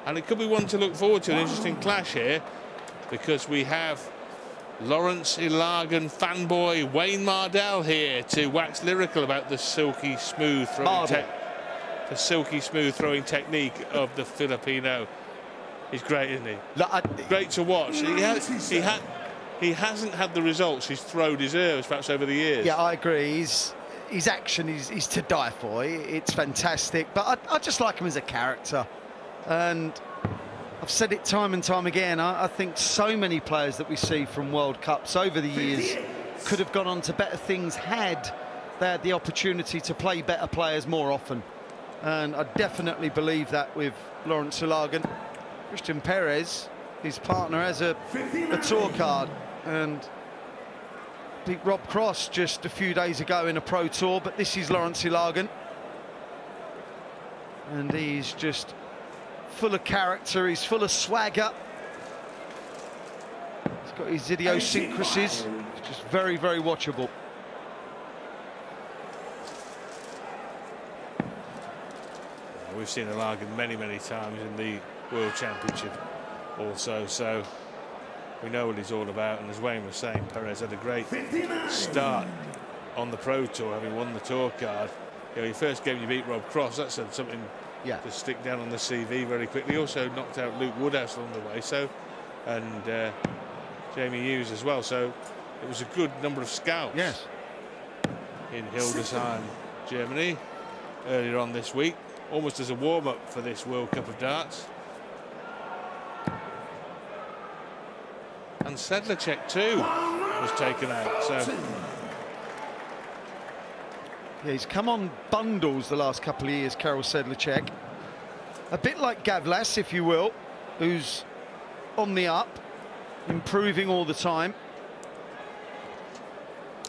And it could be one to look forward to, an interesting clash here, because we have Lawrence Ilagan fanboy Wayne Mardell here to wax lyrical about the silky smooth throwing technique of the Filipino. He's great, isn't he? Great to watch. He hasn't had the results his throw deserves, perhaps, over the years. Yeah, I agree. His action is to die for. It's fantastic, but I just like him as a character. And I've said it time and time again, I think so many players that we see from World Cups over the years could have gone on to better things had they had the opportunity to play better players more often. And I definitely believe that with Lawrence Ilagan. Christian Perez, his partner, has a tour card and beat Rob Cross just a few days ago in a pro tour, but this is Lawrence Ilagan. And he's just full of character, he's full of swagger. He's got his idiosyncrasies. It's just very, very watchable. We've seen Ilagan many, many times in the World Championship also, so we know what he's all about. And as Wayne was saying, Perez had a great start on the Pro Tour, having won the tour card. You know, your first game you beat Rob Cross, that's something to stick down on the CV very quickly. He also knocked out Luke Woodhouse along the way, so, and Jamie Hughes as well, so it was a good number of scouts in Hildesheim, Germany, earlier on this week, almost as a warm-up for this World Cup of Darts. And CZECH too was taken out, so yeah, he's come on bundles the last couple of years, Karel CZECH. A bit like Gavlas, if you will, who's on the up, improving all the time.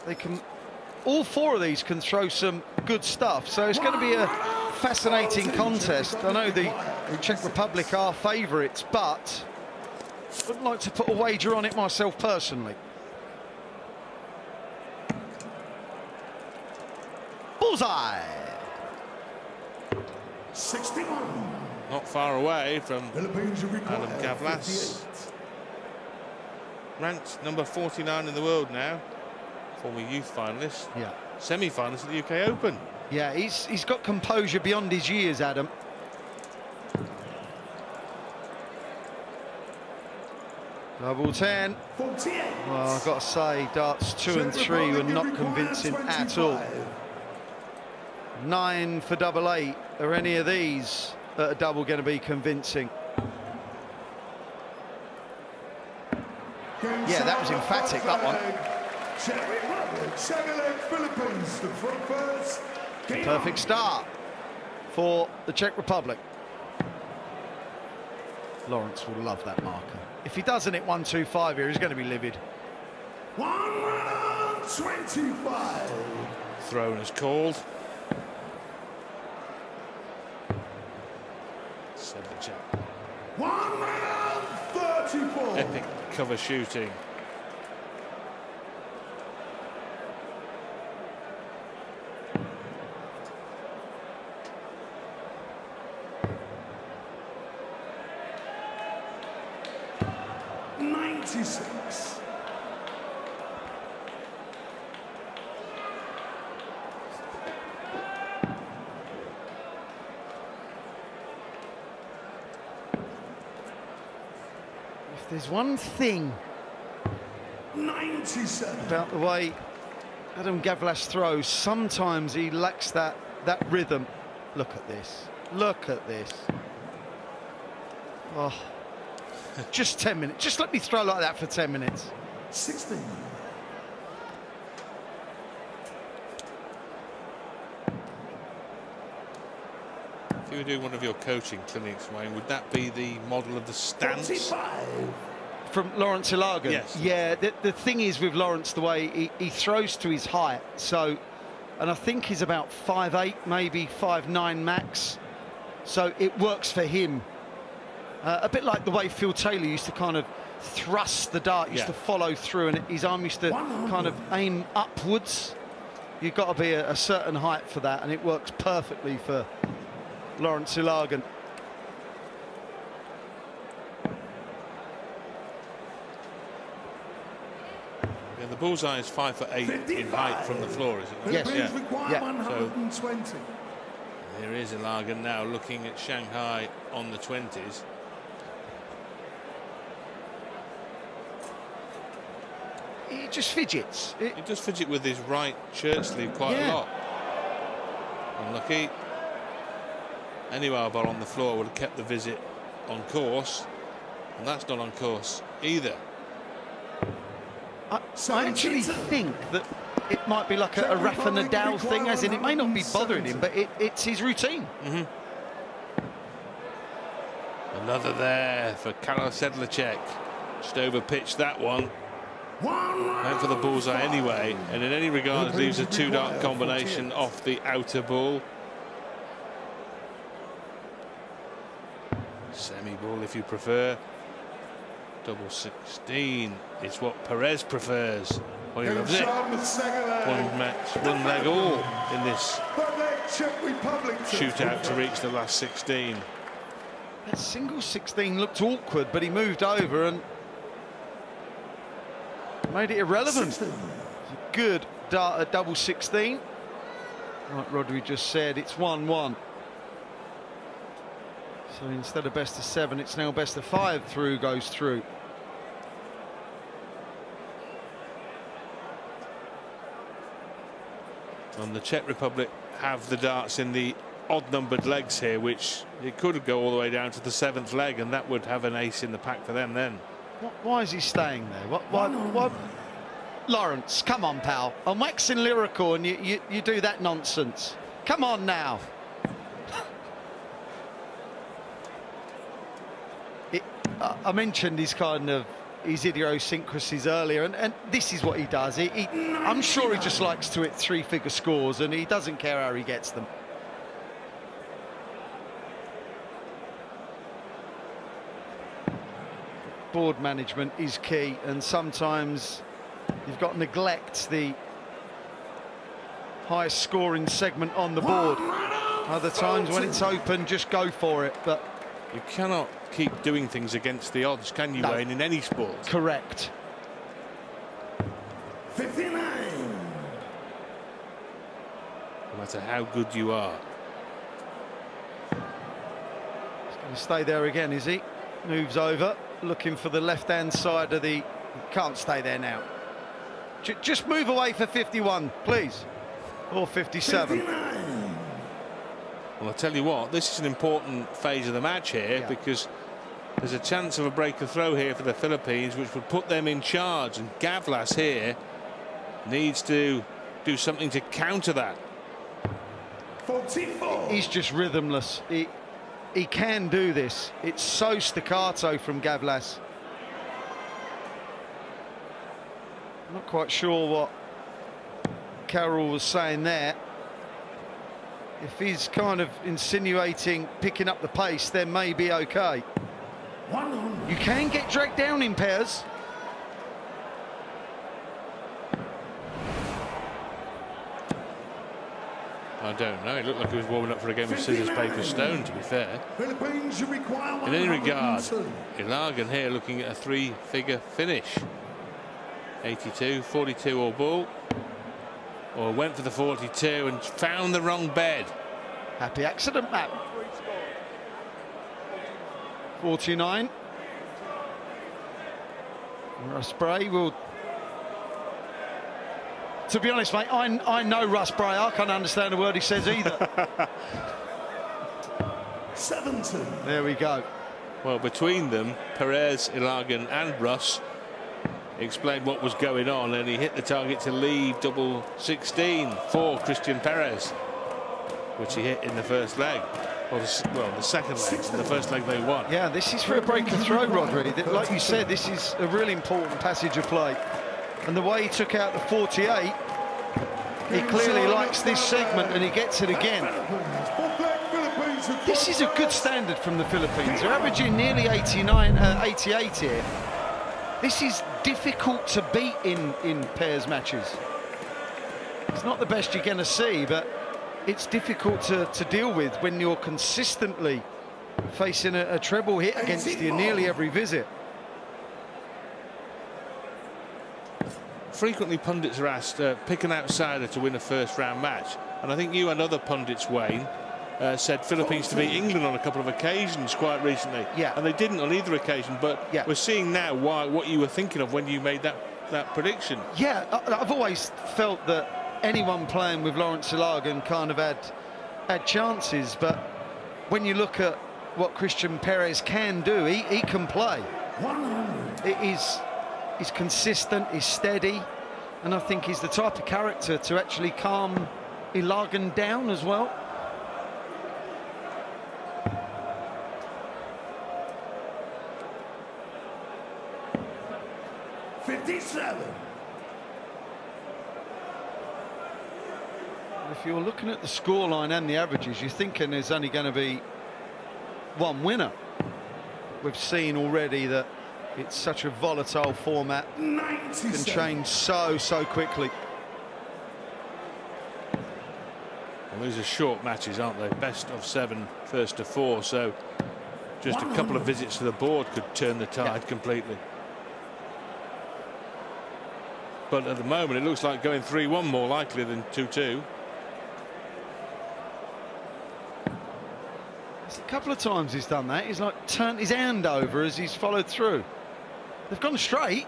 They can, all four of these can throw some good stuff, so it's going to be a fascinating contest. I know the Czech Republic are favourites, but I wouldn't like to put a wager on it myself personally. Bullseye! 61. Not far away from Adam Gavlas. Ranked number 49 in the world now. Former youth finalist. Yeah. Semi-finalist at the UK Open. Yeah, he's got composure beyond his years, Adam. Double 10. 48. Well, I've got to say, darts 2 and 3 were not convincing at all. 9 for double 8. Are any of these at a double going to be convincing? Yeah, that was emphatic, that one. Perfect start for the Czech Republic. Lawrence will love that marker. If he doesn't hit 1-2-5 here, he's going to be livid. 1-25. Thrown as called. CZECH. 1-34. Epic cover shooting. If there's one thing 97 about the way Adam Gavlas throws, sometimes he lacks that rhythm. Look at this. Look at this. Oh, just 10 minutes. Just let me throw like that for 10 minutes. 16. If you were doing one of your coaching clinics, Wayne, would that be the model of the stance? 45. From Lawrence Ilagan? Yes. Yeah, the thing is with Lawrence, the way he throws to his height, so, and I think he's about 5'8", maybe 5'9" max, so it works for him. A bit like the way Phil Taylor used to kind of thrust the dart, used to follow through, and his arm used to kind of aim upwards. You've got to be a certain height for that, and it works perfectly for Lawrence Ilagan. Yeah, the bullseye is 5'8" in height from the floor, isn't it? Yes. Philippines Yeah. require Yeah. 120. Here is Ilagan now looking at Shanghai on the 20s. He just fidgets. He does fidget with his right shirt sleeve quite a lot. Unlucky. Any ball on the floor would have kept the visit on course, and that's not on course either. I actually think that it might be like a Rafa Nadal thing, as in it may not be bothering him, but it's his routine. Another there for CZECH. Just over-pitched that one. Went for the bullseye anyway, and in any regard leaves a two-dart combination off the outer ball. Semi-ball if you prefer. Double 16 is what Perez prefers. Well, he loves it. One match, one leg all in this shootout to reach the last 16. That single 16 looked awkward, but he moved over and made it irrelevant. 16. Good dart at double 16. Like Rodri just said, it's 1-1. So instead of best of 7, it's now best of 5 through goes through. And the Czech Republic have the darts in the odd-numbered legs here, which it could go all the way down to the 7th leg, and that would have an ace in the pack for them then. Why is he staying there? Why? Lawrence, come on, pal. I'm waxing lyrical and you do that nonsense. Come on now. I mentioned his his idiosyncrasies earlier, and this is what he does. I'm sure he just likes to hit 3-figure scores, and he doesn't care how he gets them. Board management is key, and sometimes you've got to neglect the highest scoring segment on the board. Other times when it's open, just go for it. But you cannot keep doing things against the odds, can you, No. Wayne, in any sport? Correct. 59. No matter how good you are. He's going to stay there again, is he? Moves over, looking for the left-hand side of the... Can't stay there now. Just move away for 51, please. Or 57. 59. Well, I tell you what, this is an important phase of the match here, because there's a chance of a break of throw here for the Philippines, which would put them in charge, and Gavlas here needs to do something to counter that. 44. He's just rhythmless. He can do this. It's so staccato from Gavlas. I'm not quite sure what Carroll was saying there. If he's kind of insinuating picking up the pace, then maybe okay. 100. You can get dragged down in pairs. I don't know. It looked like he was warming up for a game of scissors, paper, stone, to be fair. Philippines require In any regard, 102. Ilagan here looking at a 3-figure finish. 82, 42 or ball. Or went for the 42 and found the wrong bed. Happy accident, Matt. 49. Russ Bray will... To be honest, mate, I know Russ Bray. I can't understand a word he says either. 70. There we go. Well, between them, Perez, Ilagan and Russ explained what was going on, and he hit the target to leave double 16 for Christian Perez, which he hit in the first leg. Well, the second leg. In the first leg they won. Yeah, this is for a break of throw, Rodri. Like you said, this is a really important passage of play. And the way he took out the 48, he clearly likes this segment, and he gets it again. This is a good standard from the Philippines. They're averaging nearly 88 here. This is difficult to beat in pairs matches. It's not the best you're going to see, but it's difficult to deal with when you're consistently facing a treble hit against you nearly every visit. frequently pundits are asked, pick an outsider to win a first-round match. And I think you and other pundits, Wayne, said Philippines to beat England on a couple of occasions quite recently. Yeah. And they didn't on either occasion, but Yeah. we're seeing now what you were thinking of when you made that prediction. Yeah, I've always felt that anyone playing with Lawrence Ilagan kind of had chances, but when you look at what Christian Perez can do, he can play. 100. He's consistent, he's steady, and I think he's the type of character to actually calm Ilagan down as well. If you're looking at the scoreline and the averages, you're thinking there's only going to be one winner. We've seen already that it's such a volatile format, can change so quickly. Well, these are short matches, aren't they? Best of 7, first to 4, so just a couple of visits to the board could turn the tide completely. But at the moment, it looks like going 3-1 more likely than 2-2. A couple of times he's done that. He's like turned his hand over as he's followed through. They've gone straight.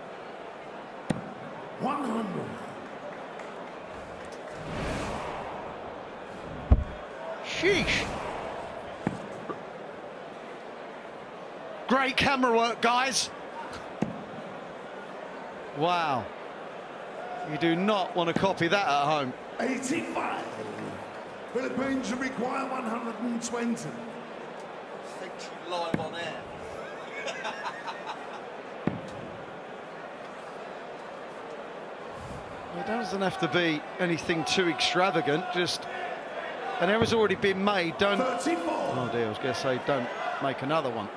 100. Sheesh. Great camera work, guys. Wow. You do not want to copy that at home. 85. Philippines require 120. Live on air. It doesn't have to be anything too extravagant, just an error's already been made. Don't. 34. Oh dear, I was going to say don't make another one.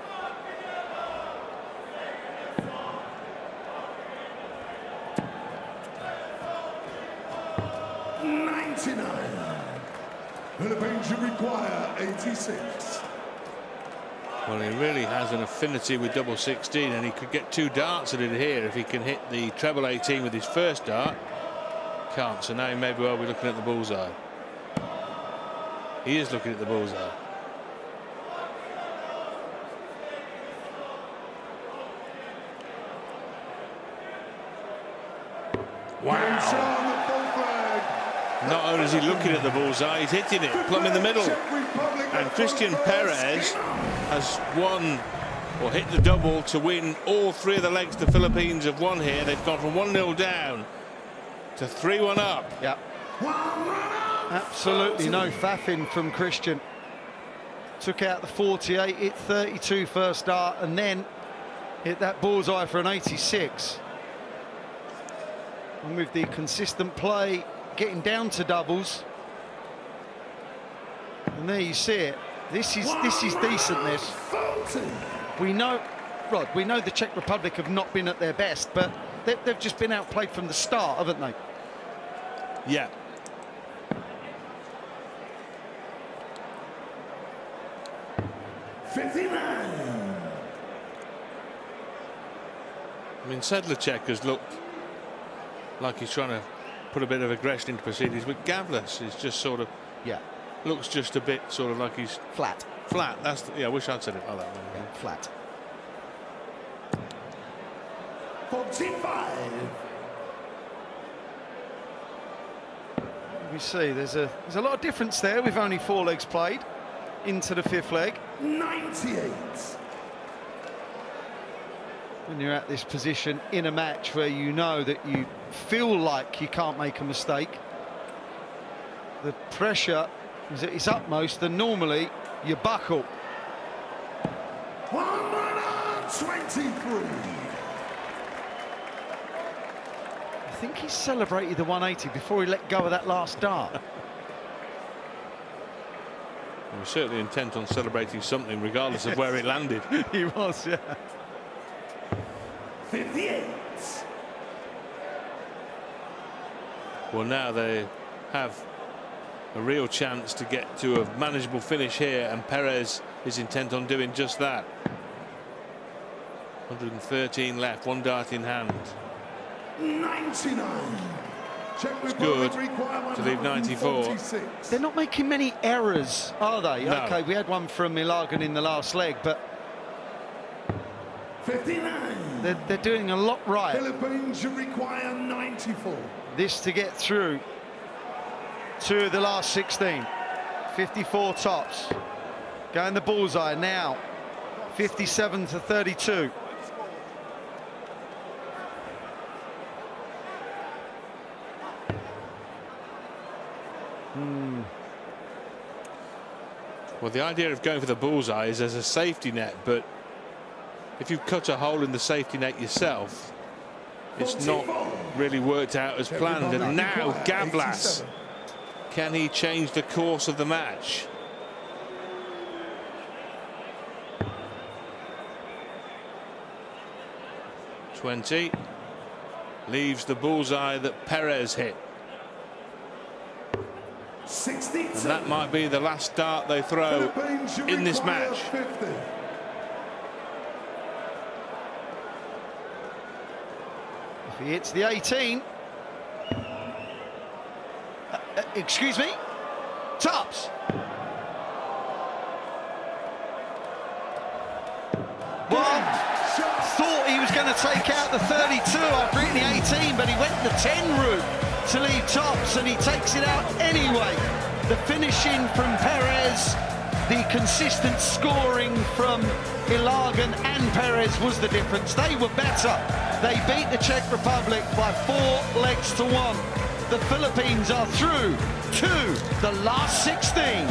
Philippines require 86. Well, he really has an affinity with double 16, and he could get 2 darts at it here if he can hit the treble 18 with his first dart. Can't, so now he may well be looking at the bullseye. He is looking at the bullseye. Wow. Not only is he looking at the bullseye, he's hitting it plumb in the middle. And Christian Perez has won or hit the double to win all 3 of the legs the Philippines have won here. They've gone from 1-0 down to 3-1 up. Yeah. Absolutely no faffing from Christian. Took out the 48, hit 32 first dart, and then hit that bullseye for an 86. And with the consistent play, getting down to doubles, and there you see it. This is decent. This we know, Rod. We know the Czech Republic have not been at their best, but they've just been outplayed from the start, haven't they? Yeah. I mean, CZECH has looked like he's trying to put a bit of aggression into proceedings, but Gavlas is just sort of, looks just a bit sort of like he's flat. That's I wish I'd said it like that. Yeah, flat. 45. We see there's a lot of difference there with only 4 legs played into the 5th leg. 98. When you're at this position in a match where you know that you feel like you can't make a mistake, the pressure is at its utmost, and normally you buckle. 123. I think he celebrated the 180 before he let go of that last dart. He was certainly intent on celebrating something regardless of where it landed. He was, yeah. 58. Well, now they have a real chance to get to a manageable finish here, and Perez is intent on doing just that. 113 left, 1 dart in hand. 99. Czech good Republic require to leave 94. 146. They're not making many errors, are they? No. Okay, we had one from Ilagan in the last leg, but 59. they're doing a lot right. Philippines require 94. This to get through to the last 16. 54 tops. Going the bullseye now. 57 to 32. Well, the idea of going for the bullseye is as a safety net, but if you cut a hole in the safety net yourself, it's not really worked out as planned. And now Gavlas, can he change the course of the match? .20 leaves the bullseye that Perez hit. 62. And that might be the last dart they throw in this match. 50. If he hits the 18. Excuse me. Tops. Well, thought he was going to take out the 32 after hitting the 18, but he went the 10 route to leave tops, and he takes it out anyway. The finishing from Perez, the consistent scoring from Ilagan and Perez was the difference. They were better. They beat the Czech Republic by 4 legs to 1. The Philippines are through to the last 16.